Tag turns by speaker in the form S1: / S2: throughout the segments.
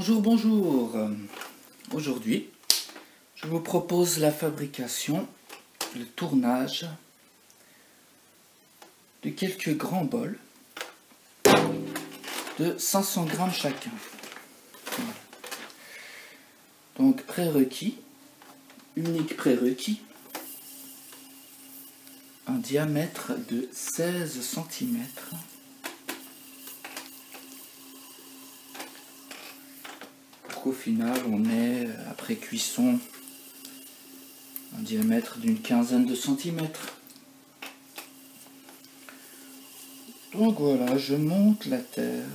S1: Bonjour, bonjour. Aujourd'hui, je vous propose la fabrication, le tournage de quelques grands bols de 500 grammes chacun. Voilà. Donc prérequis, unique prérequis, un diamètre de 16 cm. Au final, on est, après cuisson, un diamètre d'une quinzaine de centimètres. Donc voilà, je monte la terre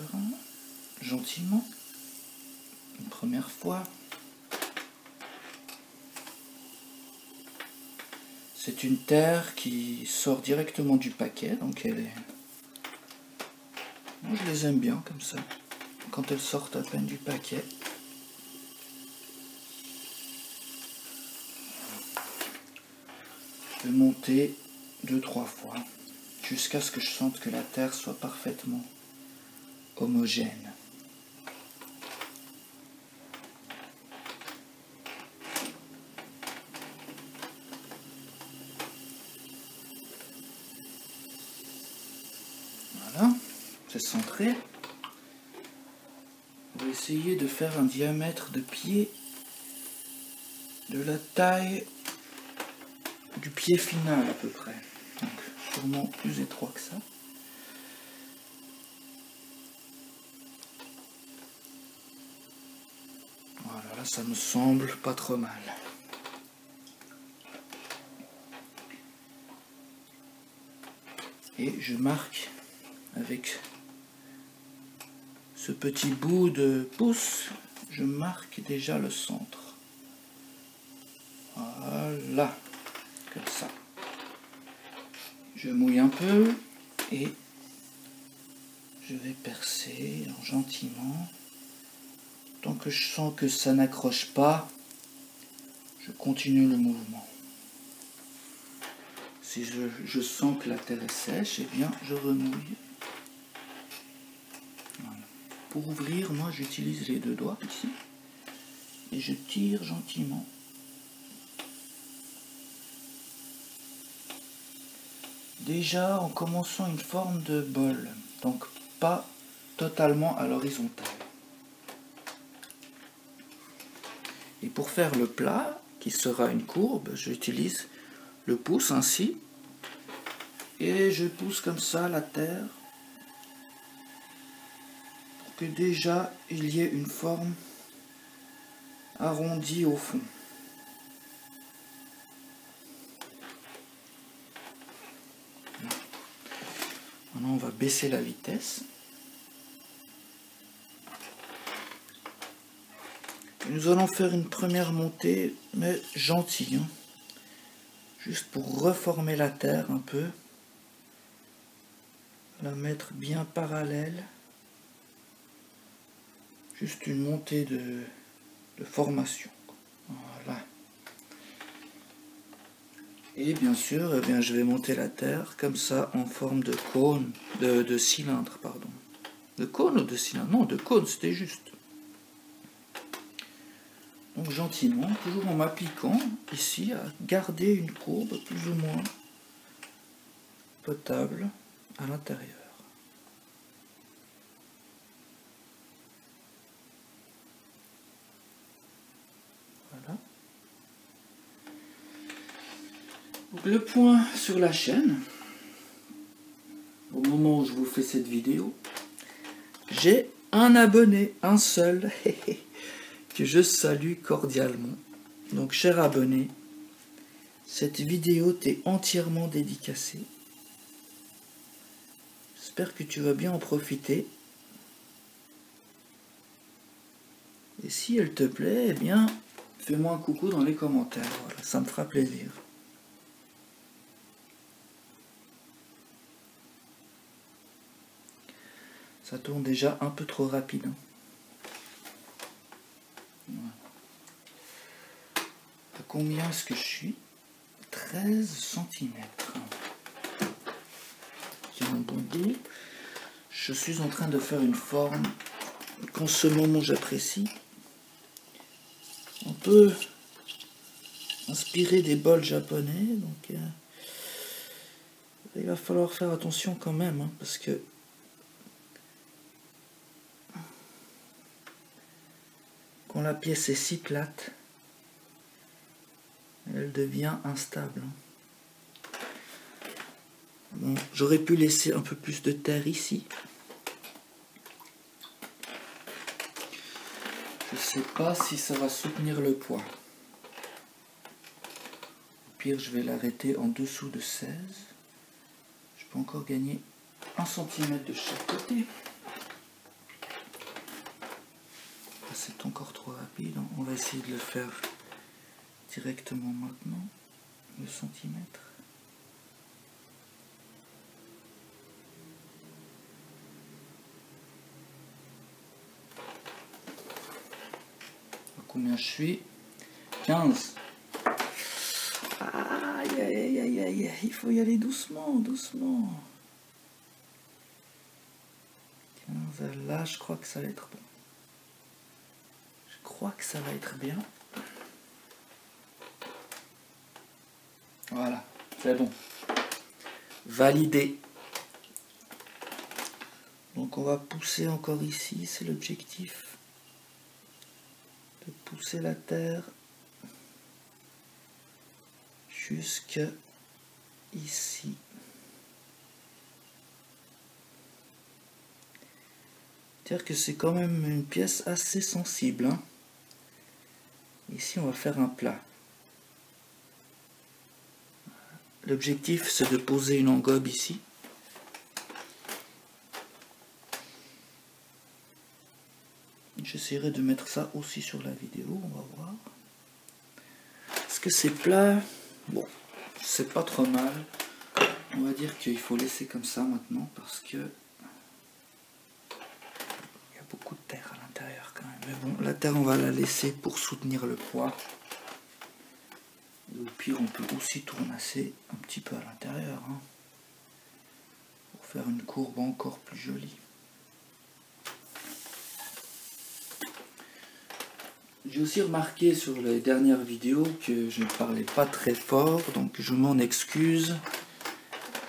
S1: gentiment, une première fois. C'est une terre qui sort directement du paquet, donc elle est... Moi, je les aime bien comme ça, quand elles sortent à peine du paquet. Je vais monter 2-3 fois jusqu'à ce que je sente que la terre soit parfaitement homogène. Voilà, c'est centré. On va essayer de faire un diamètre de pied de la taille du pied final à peu près. Donc sûrement plus étroit que ça. Voilà, là ça me semble pas trop mal. Et je marque avec ce petit bout de pouce, je marque déjà le centre. Voilà, comme ça. Je mouille un peu et je vais percer gentiment. Tant que je sens que ça n'accroche pas, je continue le mouvement. Si je sens que la terre est sèche, eh bien je remouille. Voilà. Pour ouvrir, moi j'utilise les deux doigts ici et je tire gentiment. Déjà en commençant une forme de bol, donc pas totalement à l'horizontale. Et pour faire le plat, qui sera une courbe, j'utilise le pouce ainsi, et je pousse comme ça la terre, pour que déjà il y ait une forme arrondie au fond. Maintenant on va baisser la vitesse. Et nous allons faire une première montée, mais gentille, hein, juste pour reformer la terre un peu. La mettre bien parallèle. Juste une montée de formation. Voilà. Et bien sûr, eh bien, je vais monter la terre comme ça en forme de cône, de cylindre, pardon. De cône ou de cylindre? Non, de cône, c'était juste. Donc gentiment, toujours en m'appliquant ici à garder une courbe plus ou moins potable à l'intérieur. Voilà. Donc le point sur la chaîne, au moment où je vous fais cette vidéo, j'ai un abonné, un seul, que je salue cordialement. Donc cher abonné, cette vidéo t'est entièrement dédicacée. J'espère que tu vas bien en profiter. Et si elle te plaît, eh bien, fais-moi un coucou dans les commentaires. Voilà, ça me fera plaisir. Ça tourne déjà un peu trop rapide. Hein. Voilà. À combien est-ce que je suis? 13 cm. J'ai mon bon bout. Je suis en train de faire une forme qu'en ce moment j'apprécie. On peut inspirer des bols japonais, donc il va falloir faire attention quand même, hein, parce que quand la pièce est si plate, elle devient instable. Bon, j'aurais pu laisser un peu plus de terre ici. Je sais pas si ça va soutenir le poids. Au pire, je vais l'arrêter en dessous de 16. Je peux encore gagner 1 cm de chaque côté. C'est encore trop rapide. On va essayer de le faire directement maintenant. Le centimètre. Combien je suis? 15. Aïe, aïe, aïe, aïe, il faut y aller doucement, doucement. 15, là, je crois que ça va être bon. Je crois que ça va être bien. Voilà, c'est bon. Validé. Donc on va pousser encore ici, c'est l'objectif. De pousser la terre jusqu'à ici. C'est-à-dire que c'est quand même une pièce assez sensible, hein. Ici on va faire un plat. L'objectif c'est de poser une engobe ici. J'essaierai de mettre ça aussi sur la vidéo, on va voir. Est-ce que c'est plat? Bon, c'est pas trop mal. On va dire qu'il faut laisser comme ça maintenant parce que il y a beaucoup de terre à l'intérieur quand même. Mais bon, la terre on va la laisser pour soutenir le poids. Et au pire on peut aussi tournasser un petit peu à l'intérieur, hein, pour faire une courbe encore plus jolie. J'ai aussi remarqué sur les dernières vidéos que je ne parlais pas très fort, donc je m'en excuse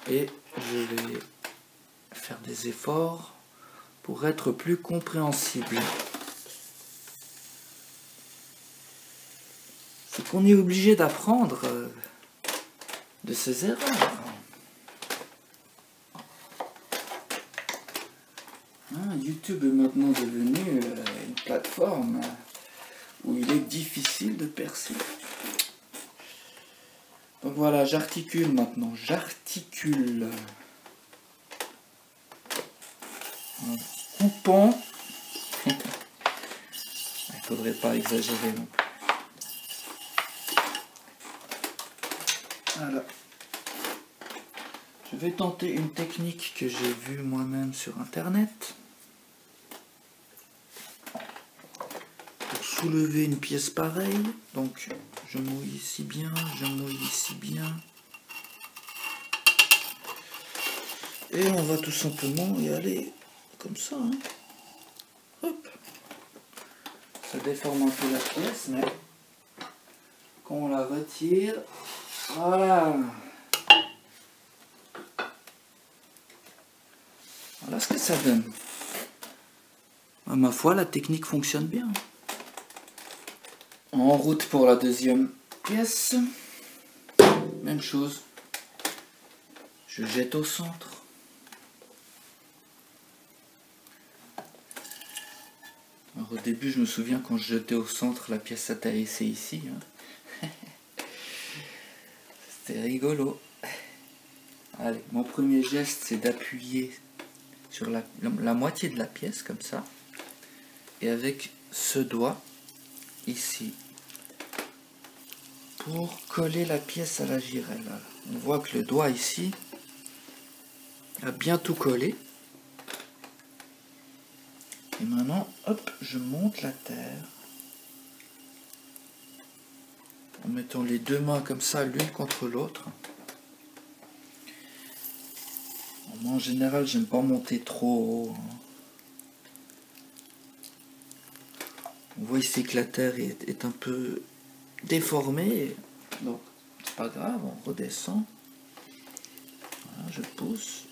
S1: et je vais faire des efforts pour être plus compréhensible. C'est qu'on est obligé d'apprendre de ses erreurs. YouTube est maintenant devenu une plateforme où il est difficile de percer. Donc voilà, j'articule maintenant, j'articule. En coupant. Il ne faudrait pas exagérer non plus. Voilà. Je vais tenter une technique que j'ai vue moi-même sur internet. Soulever une pièce pareille, donc je mouille ici bien, je mouille ici bien, et on va tout simplement y aller comme ça, hein. Hop, ça déforme un peu la pièce, mais quand on la retire, voilà, voilà ce que ça donne. À ma foi, la technique fonctionne bien. En route pour la deuxième pièce, même chose, je jette au centre. Alors, au début je me souviens quand je jetais au centre, la pièce atterrissait ici, hein. C'était rigolo. Allez, mon premier geste c'est d'appuyer sur la moitié de la pièce comme ça, et avec ce doigt ici, pour coller la pièce à la girelle. On voit que le doigt ici a bien tout collé. Et maintenant, hop, je monte la terre. En mettant les deux mains comme ça, l'une contre l'autre. Moi, en général, j'aime pas monter trop haut, hein. On voit ici que la terre est un peu déformée, donc c'est pas grave, on redescend. Voilà, je pousse.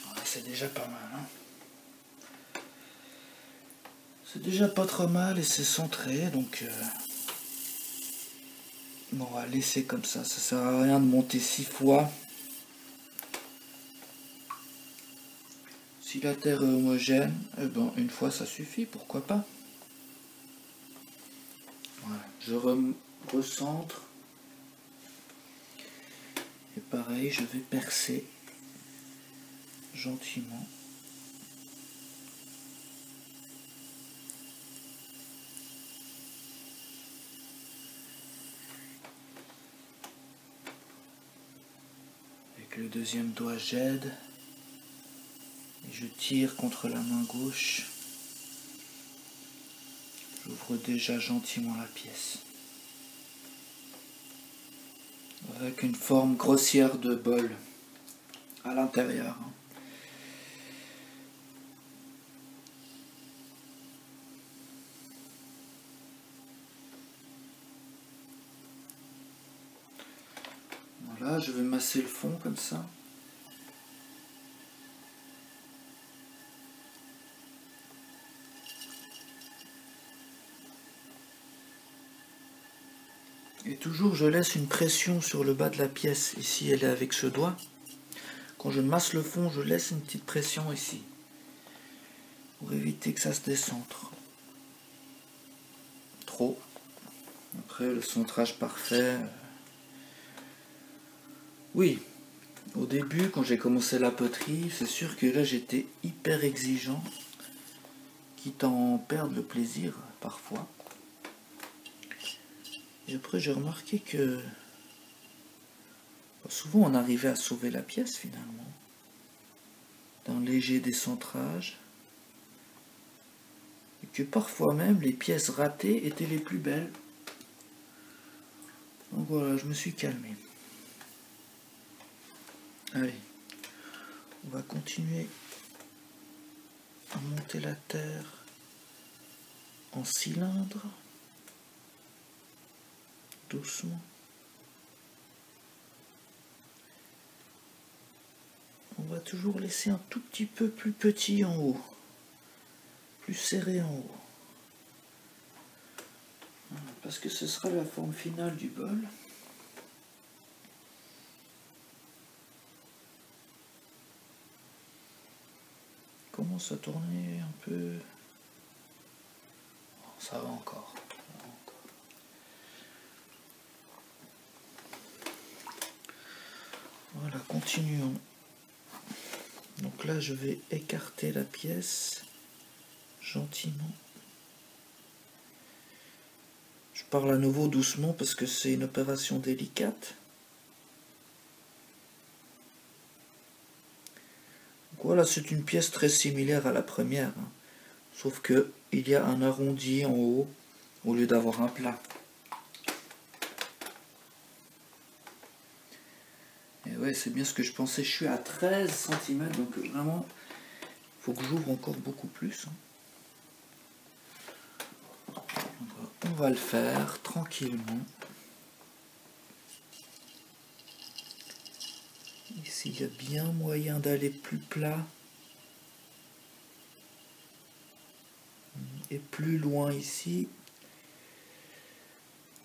S1: Voilà, c'est déjà pas mal. Hein. C'est déjà pas trop mal et c'est centré, donc on va laisser comme ça. Ça sert à rien de monter 6 fois. Si la terre est homogène, eh ben, une fois ça suffit, pourquoi pas. Voilà, je recentre. Et pareil, je vais percer gentiment. Avec le deuxième doigt, j'aide. Et je tire contre la main gauche. J'ouvre déjà gentiment la pièce. Avec une forme grossière de bol à l'intérieur. Voilà, je vais masser le fond comme ça. Et toujours je laisse une pression sur le bas de la pièce. Ici elle est avec ce doigt. Quand je masse le fond, je laisse une petite pression ici. Pour éviter que ça se décentre. Trop. Après le centrage parfait. Oui. Au début, quand j'ai commencé la poterie, c'est sûr que là j'étais hyper exigeant. Quitte à en perdre le plaisir parfois. Et après j'ai remarqué que souvent on arrivait à sauver la pièce finalement. D'un léger décentrage. Et que parfois même les pièces ratées étaient les plus belles. Donc voilà, je me suis calmé. Allez, on va continuer à monter la terre en cylindre. Doucement. On va toujours laisser un tout petit peu plus petit en haut. Plus serré en haut. Parce que ce sera la forme finale du bol. Commence à tourner un peu. Ça va encore. Voilà, continuons. Donc là, je vais écarter la pièce gentiment. Je parle à nouveau doucement parce que c'est une opération délicate. Donc voilà, c'est une pièce très similaire à la première, hein. Sauf que il y a un arrondi en haut au lieu d'avoir un plat. Et ouais, c'est bien ce que je pensais. Je suis à 13 cm, donc vraiment, il faut que j'ouvre encore beaucoup plus. On va le faire tranquillement. Ici, il y a bien moyen d'aller plus plat. Et plus loin ici.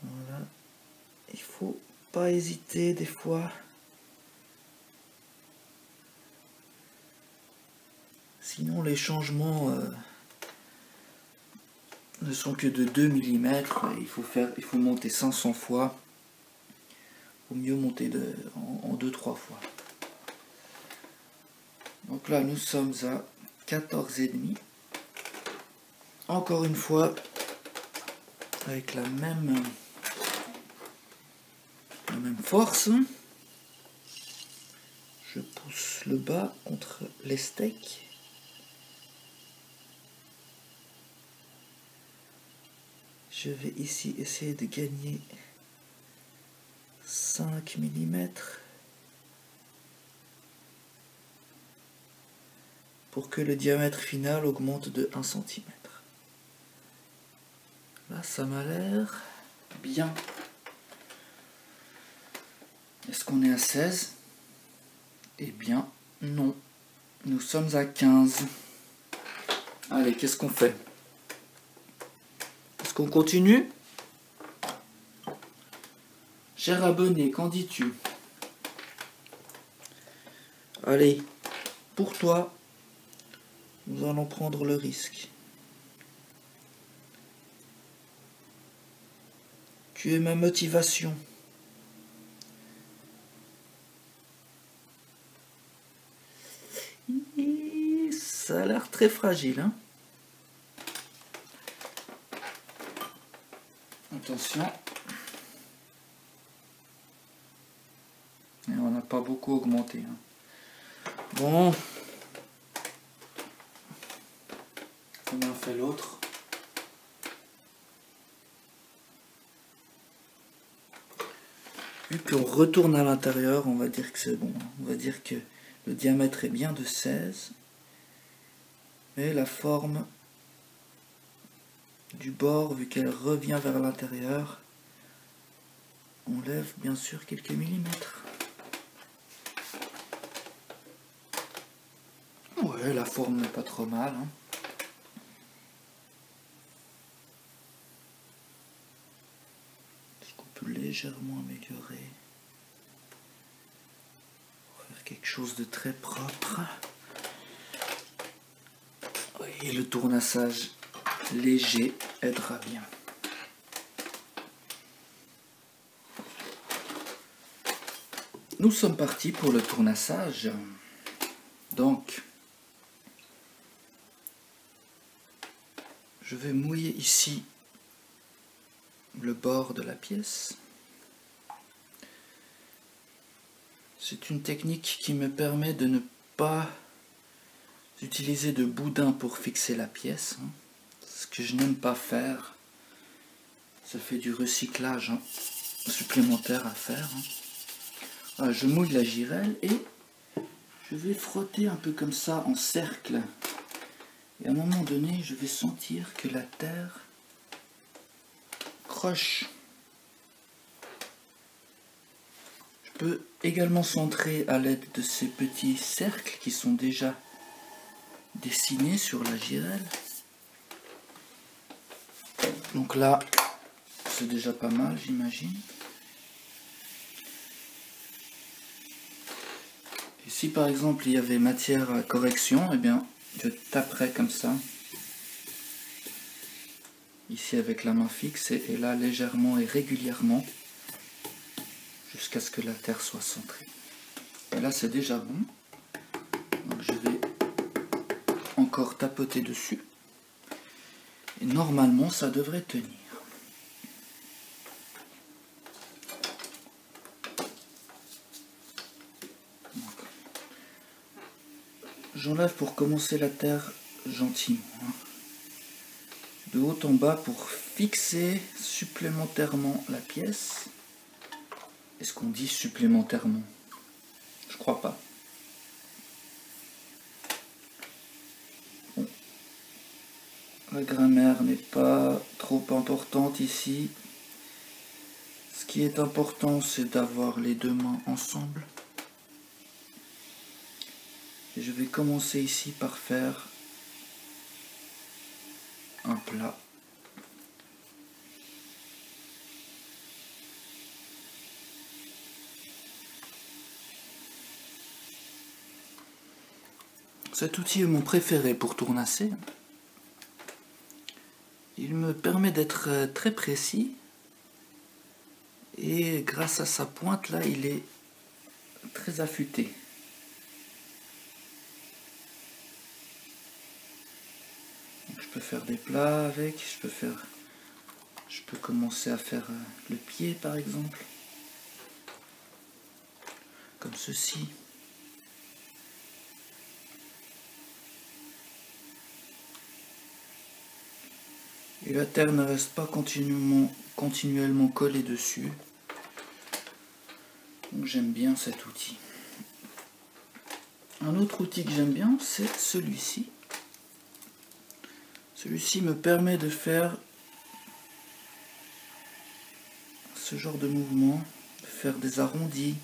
S1: Voilà. Il faut pas hésiter des fois. Sinon les changements ne sont que de 2 mm. Il faut monter 500 fois. Il vaut mieux monter en 2-3 fois. Donc là nous sommes à 14,5. Encore une fois avec la même force. Je pousse le bas contre les steaks. Je vais ici essayer de gagner 5 mm. pour que le diamètre final augmente de 1 cm. Là, ça m'a l'air bien. Est-ce qu'on est à 16? Eh bien, non. Nous sommes à 15. Allez, qu'est-ce qu'on fait? Est-ce qu'on continue? Cher abonné, qu'en dis-tu? Allez, pour toi, nous allons prendre le risque. Tu es ma motivation. Et ça a l'air très fragile, hein? Attention. Et on n'a pas beaucoup augmenté, hein. Bon. Combien fait l'autre? Vu qu'on retourne à l'intérieur, on va dire que c'est bon. On va dire que le diamètre est bien de 16. Mais la forme du bord, vu qu'elle revient vers l'intérieur, on lève bien sûr quelques millimètres. Ouais, la forme n'est pas trop mal, hein. Est-ce qu'on peut légèrement améliorer pour faire quelque chose de très propre? Oui, le tournassage léger aidera bien. Nous sommes partis pour le tournassage. Donc, je vais mouiller ici le bord de la pièce. C'est une technique qui me permet de ne pas utiliser de boudin pour fixer la pièce, hein. Ce que je n'aime pas faire. Ça fait du recyclage, hein, supplémentaire à faire, hein. Voilà, je mouille la girelle et je vais frotter un peu comme ça en cercle. Et à un moment donné, je vais sentir que la terre croche. Je peux également centrer à l'aide de ces petits cercles qui sont déjà dessinés sur la girelle. Donc là, c'est déjà pas mal, j'imagine. Et si par exemple il y avait matière à correction, eh bien je taperais comme ça, ici avec la main fixe, et là légèrement et régulièrement, jusqu'à ce que la terre soit centrée. Et là c'est déjà bon, donc je vais encore tapoter dessus, et normalement ça devrait tenir. J'enlève pour commencer la terre gentiment, hein, de haut en bas pour fixer supplémentairement la pièce. Est-ce qu'on dit supplémentairement? Je crois pas. Bon. La grammaire n'est pas trop importante ici. Ce qui est important, c'est d'avoir les deux mains ensemble. Et je vais commencer ici par faire un plat. Cet outil est mon préféré pour tournasser. Il me permet d'être très précis. Et grâce à sa pointe là, il est très affûté. Donc, je peux faire des plats avec, je peux commencer à faire le pied par exemple, comme ceci. Et la terre ne reste pas continuellement collée dessus. Donc j'aime bien cet outil. Un autre outil que j'aime bien, c'est celui-ci. Celui-ci me permet de faire ce genre de mouvement, de faire des arrondis,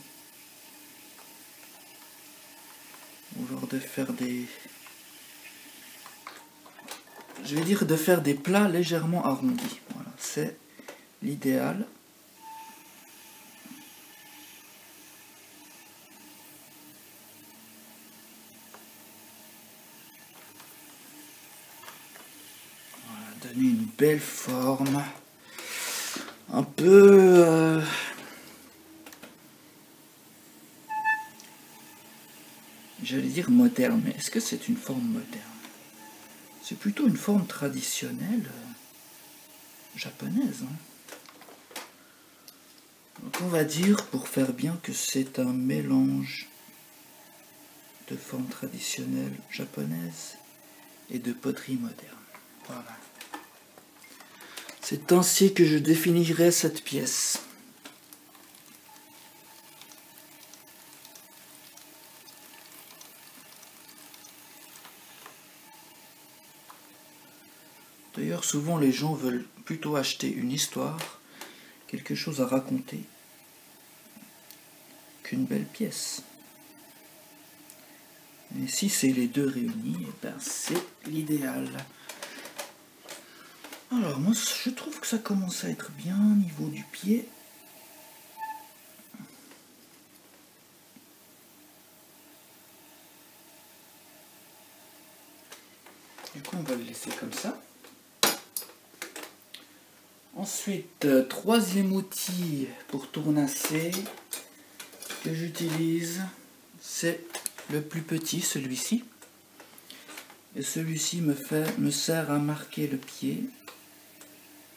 S1: ou genre de faire des... Je vais dire de faire des plats légèrement arrondis. Voilà, c'est l'idéal. Voilà, donner une belle forme. Un peu... J'allais dire moderne, mais est-ce que c'est une forme moderne? C'est plutôt une forme traditionnelle japonaise. Donc on va dire, pour faire bien, que c'est un mélange de formes traditionnelles japonaises et de poterie moderne. Voilà. C'est ainsi que je définirais cette pièce. D'ailleurs, souvent les gens veulent plutôt acheter une histoire, quelque chose à raconter, qu'une belle pièce. Et si c'est les deux réunis, eh ben c'est l'idéal. Alors moi je trouve que ça commence à être bien au niveau du pied. Du coup on va le laisser comme ça. Ensuite, troisième outil pour tournasser que j'utilise, c'est le plus petit, celui-ci. Et celui-ci me sert à marquer le pied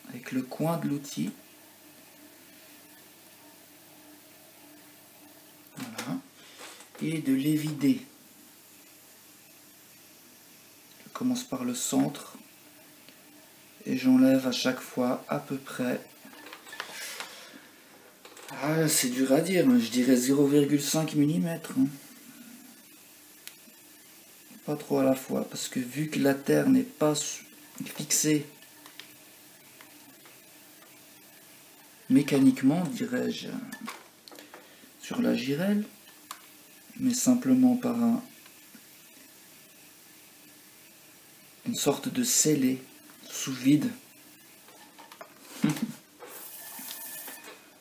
S1: avec le coin de l'outil. Voilà. Et de l'évider. Je commence par le centre et j'enlève à chaque fois à peu près... Ah, c'est dur à dire, mais je dirais 0,5 mm. Hein. Pas trop à la fois, parce que vu que la terre n'est pas fixée mécaniquement, dirais-je, sur la girelle, mais simplement par une sorte de scellé sous vide.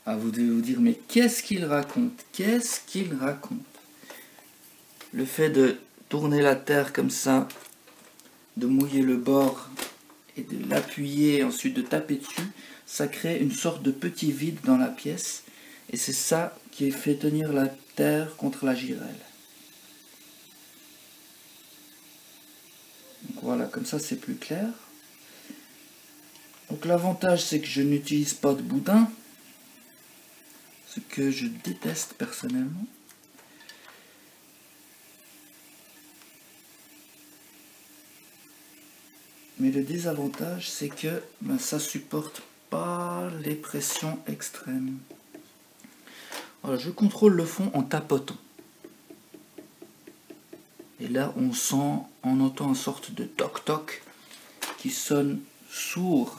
S1: Ah, vous devez vous dire, mais qu'est-ce qu'il raconte? Qu'est-ce qu'il raconte? Le fait de tourner la terre comme ça, de mouiller le bord et de l'appuyer, ensuite de taper dessus, ça crée une sorte de petit vide dans la pièce. Et c'est ça qui fait tenir la terre contre la girelle. Donc voilà, comme ça c'est plus clair. Donc l'avantage c'est que je n'utilise pas de boudin, ce que je déteste personnellement. Mais le désavantage c'est que ça supporte pas les pressions extrêmes. Voilà, je contrôle le fond en tapotant. Et là on entend une sorte de toc-toc qui sonne sourd.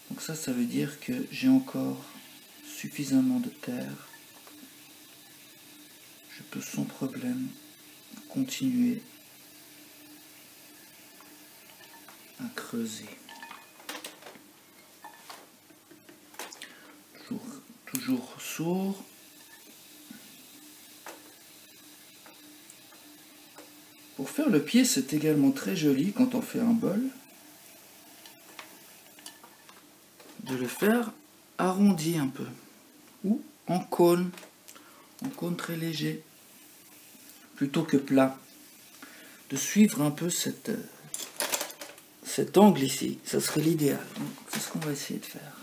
S1: Donc ça veut dire que j'ai encore suffisamment de terre. Je peux sans problème continuer à creuser. Toujours sourd. Pour faire le pied, c'est également très joli quand on fait un bol de le faire arrondi un peu ou en cône très léger plutôt que plat, de suivre un peu cet angle ici, ça serait l'idéal. C'est ce qu'on va essayer de faire.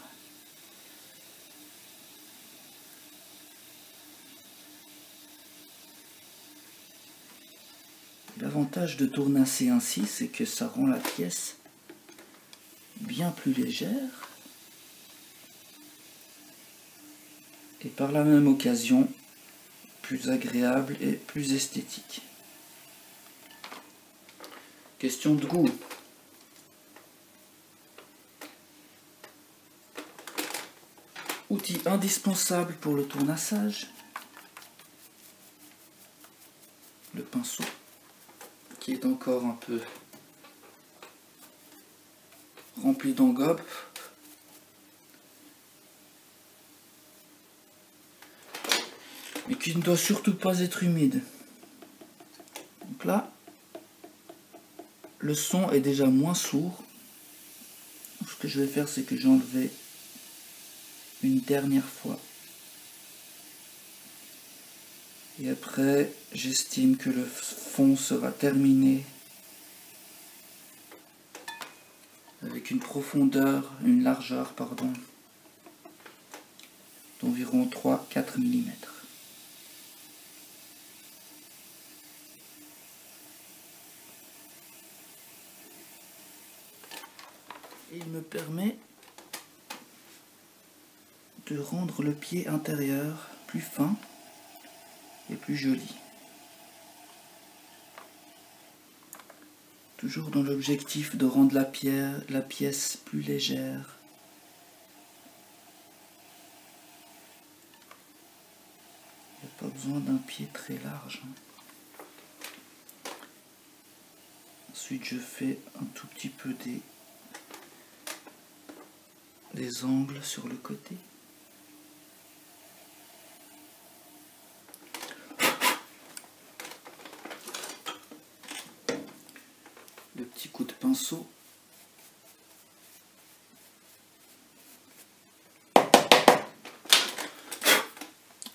S1: L'avantage de tournasser ainsi, c'est que ça rend la pièce bien plus légère et par la même occasion plus agréable et plus esthétique. Question de goût. Outil indispensable pour le tournassage. Le pinceau, qui est encore un peu rempli d'engobe. Mais qui ne doit surtout pas être humide. Donc là, le son est déjà moins sourd. Ce que je vais faire, c'est que j'ai enlevé une dernière fois. Et après, j'estime que le fond sera terminé avec une profondeur, une largeur, pardon, d'environ 3-4 mm. Et il me permet de rendre le pied intérieur plus fin et plus joli. Toujours dans l'objectif de rendre la pièce plus légère. Il n'y a pas besoin d'un pied très large. Ensuite, je fais un tout petit peu des angles sur le côté. Le petit coup de pinceau.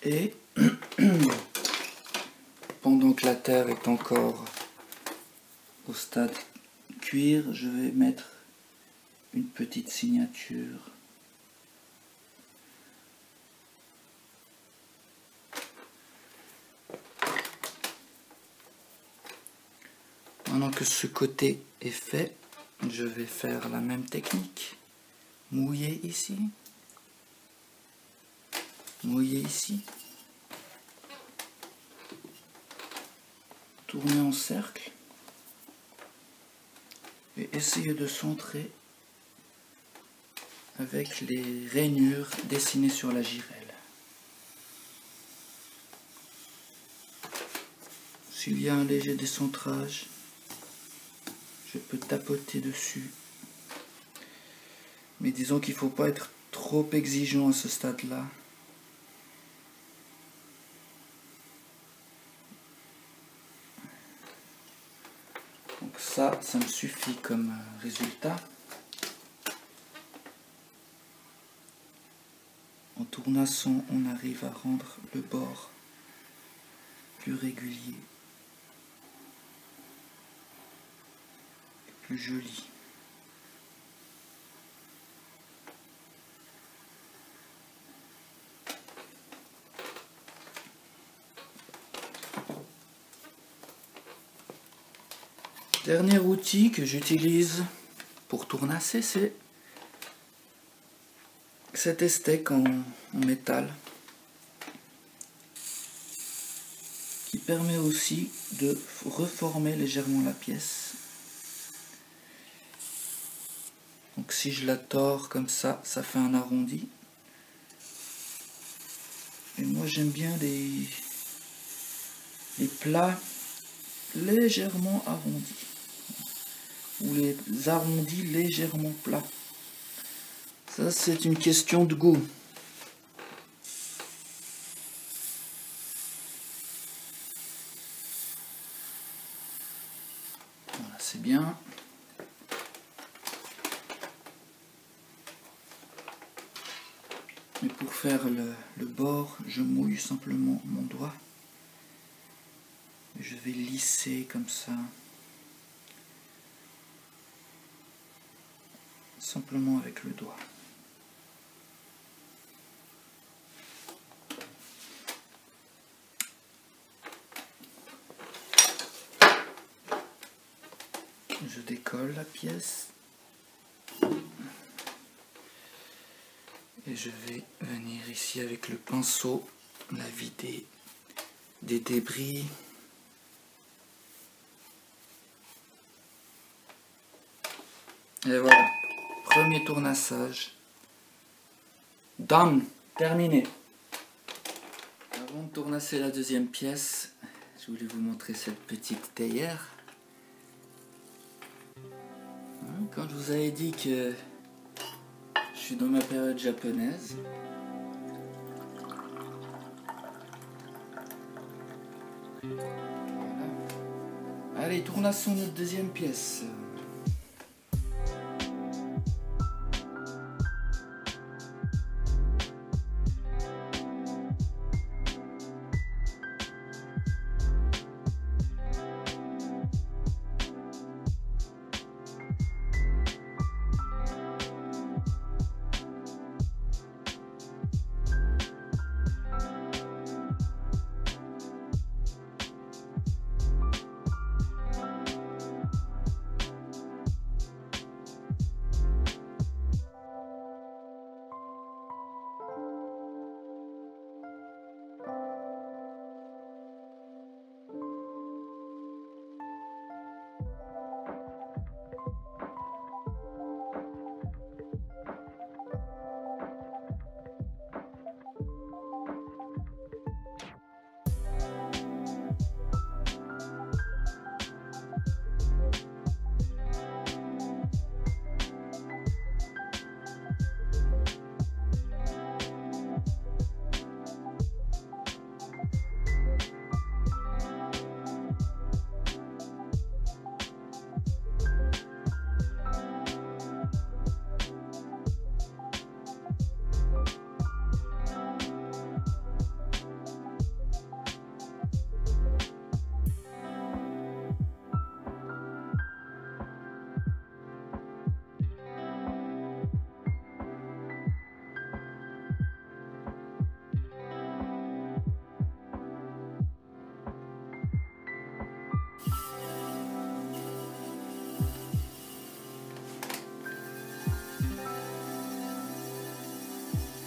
S1: Et pendant que la terre est encore au stade cuir, je vais mettre une petite signature. Maintenant que ce côté est fait, je vais faire la même technique. Mouiller ici. Mouiller ici. Tourner en cercle. Et essayer de centrer avec les rainures dessinées sur la girelle. S'il y a un léger décentrage, je peux tapoter dessus. Mais disons qu'il ne faut pas être trop exigeant à ce stade-là. Donc ça me suffit comme résultat. En tournassant, on arrive à rendre le bord plus régulier, plus joli. Dernier outil que j'utilise pour tournasser, c'est cet estèque en métal qui permet aussi de reformer légèrement la pièce. Donc si je la tords comme ça, ça fait un arrondi. Et moi j'aime bien les plats légèrement arrondis. Ou les arrondis légèrement plats. Ça, c'est une question de goût. Voilà, c'est bien. Et pour faire le bord, je mouille simplement mon doigt. Et je vais lisser comme ça. Simplement avec le doigt. Je décolle la pièce. Et je vais venir ici avec le pinceau, la vider des débris. Et voilà, premier tournassage. Done, terminé. Avant de tournasser la deuxième pièce, je voulais vous montrer cette petite théière. Quand je vous avais dit que je suis dans ma période japonaise, voilà. Allez, tournassons notre deuxième pièce.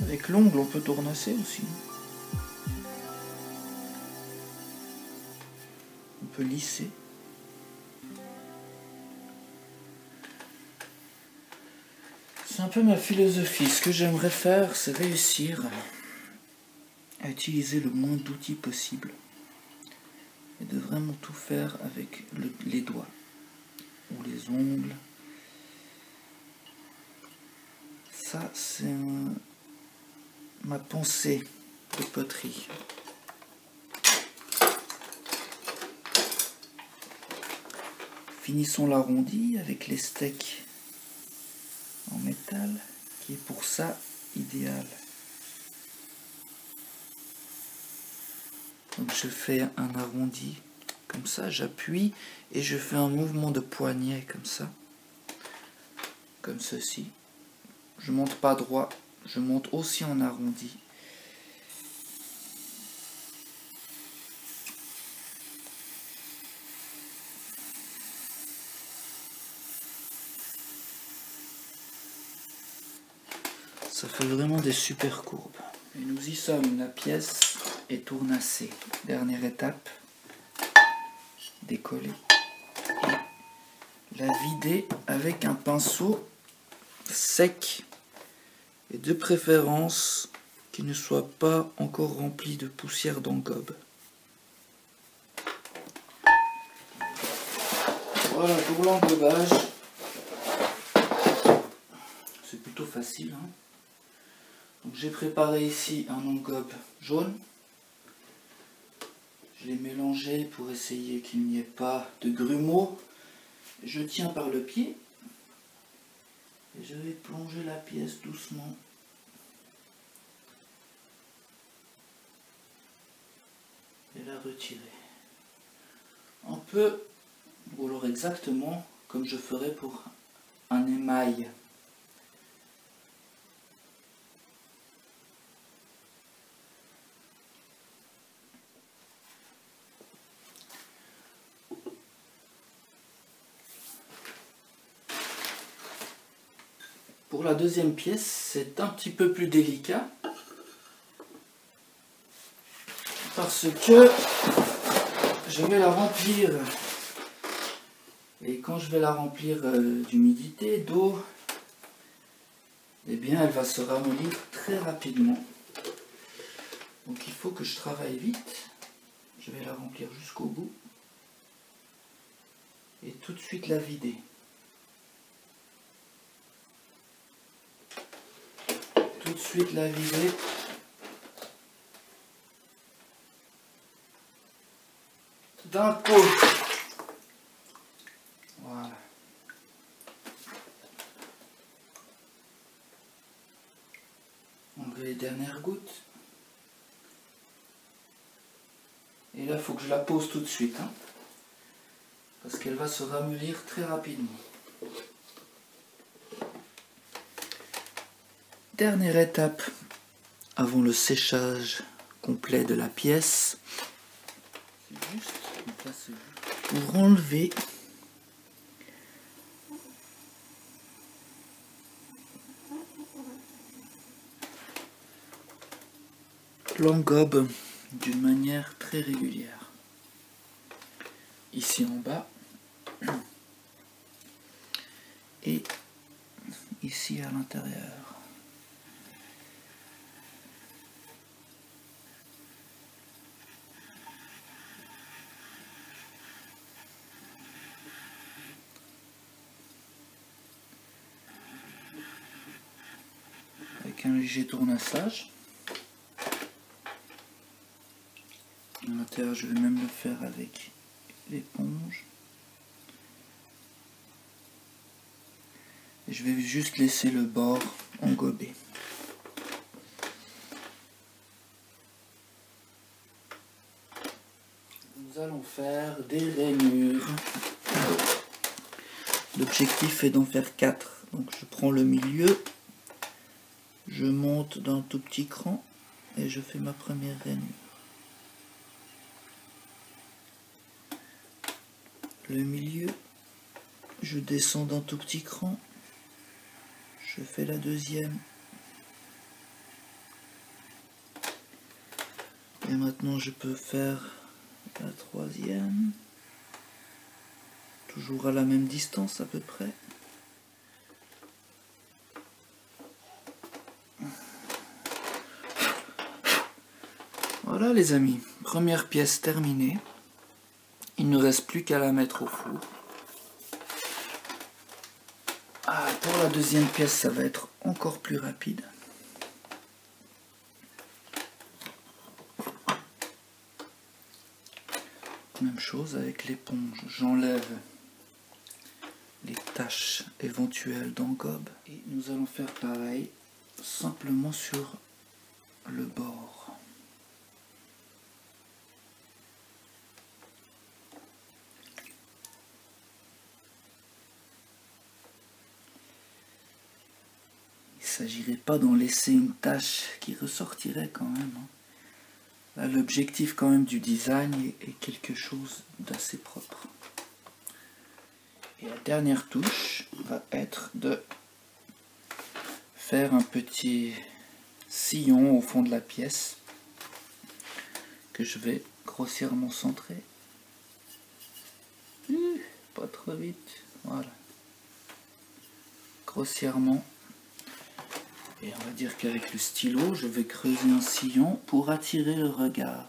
S1: Avec l'ongle, on peut tournasser aussi. On peut lisser. C'est un peu ma philosophie. Ce que j'aimerais faire, c'est réussir à utiliser le moins d'outils possible. Et de vraiment tout faire avec les doigts. Ou les ongles. Ça, c'est ma pensée de poterie. Finissons l'arrondi avec les steaks en métal, qui est pour ça idéal. Donc je fais un arrondi comme ça, j'appuie et je fais un mouvement de poignet comme ça, comme ceci. Je monte pas droit, je monte aussi en arrondi. Ça fait vraiment des super courbes. Et nous y sommes, la pièce est tournassée. Dernière étape, décoller. Et la vider avec un pinceau sec. Et de préférence qui ne soit pas encore rempli de poussière d'engobe. Voilà pour l'engobage. C'est plutôt facile, hein. Donc j'ai préparé ici un engobe jaune. Je l'ai mélangé pour essayer qu'il n'y ait pas de grumeaux. Je tiens par le pied. Et je vais plonger la pièce doucement. Et la retirer. Un peu, ou alors exactement comme je ferais pour un émail. Pour la deuxième pièce, c'est un petit peu plus délicat parce parce que je vais la remplir. Et quand je vais la remplir d'humidité, d'eau, eh bien elle va se ramollir très rapidement. Donc il faut que je travaille vite. Je vais la remplir jusqu'au bout. Et tout de suite la vider. Tout de suite la vider. D'un coup. Voilà. Enlever les dernières gouttes. Et là, il faut que je la pose tout de suite. Hein, parce qu'elle va se ramollir très rapidement. Dernière étape avant le séchage complet de la pièce. C'est juste pour enlever l'engobe d'une manière très régulière. Ici en bas et ici à l'intérieur. Avec un léger tournassage. À l'intérieur, je vais même le faire avec l'éponge. Et je vais juste laisser le bord engobé. Nous allons faire des rainures. L'objectif est d'en faire 4. Donc je prends le milieu, je monte d'un tout petit cran et je fais ma première rainure. Le milieu, je descends d'un tout petit cran, je fais la deuxième. Et maintenant je peux faire la troisième, toujours à la même distance à peu près. Voilà les amis, première pièce terminée. Il ne reste plus qu'à la mettre au four. Pour la deuxième pièce, ça va être encore plus rapide. Même chose avec l'éponge, j'enlève les taches éventuelles d'engobe. Et nous allons faire pareil, simplement sur le bord. Il ne s'agirait pas d'en laisser une tache qui ressortirait quand même. Là, l'objectif quand même du design est quelque chose d'assez propre. Et la dernière touche va être de faire un petit sillon au fond de la pièce que je vais grossièrement centrer. Pas trop vite. Voilà. Grossièrement. Et on va dire qu'avec le stylo, je vais creuser un sillon pour attirer le regard.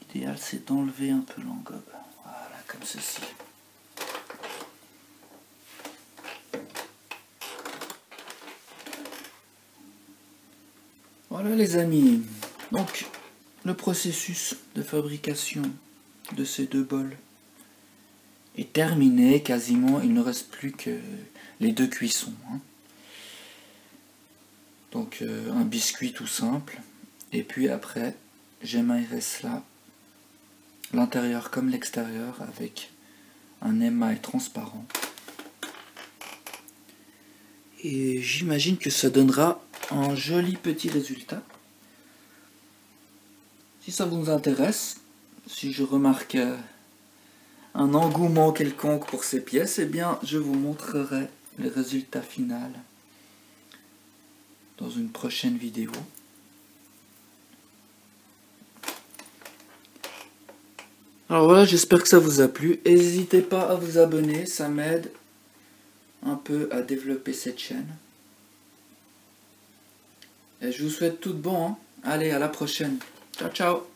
S1: L'idéal, c'est d'enlever un peu l'engobe. Voilà, comme ceci. Voilà les amis. Donc, le processus de fabrication de ces deux bols est terminé quasiment. Il ne reste plus que les deux cuissons. Donc un biscuit tout simple, et puis après j'émaillerai cela, l'intérieur comme l'extérieur, avec un émail transparent. Et j'imagine que ça donnera un joli petit résultat. Si ça vous intéresse, si je remarque un engouement quelconque pour ces pièces, eh bien je vous montrerai le résultat final dans une prochaine vidéo. Alors voilà, j'espère que ça vous a plu. N'hésitez pas à vous abonner, ça m'aide un peu à développer cette chaîne. Et je vous souhaite tout de bon, hein. Allez, à la prochaine. Ciao, ciao.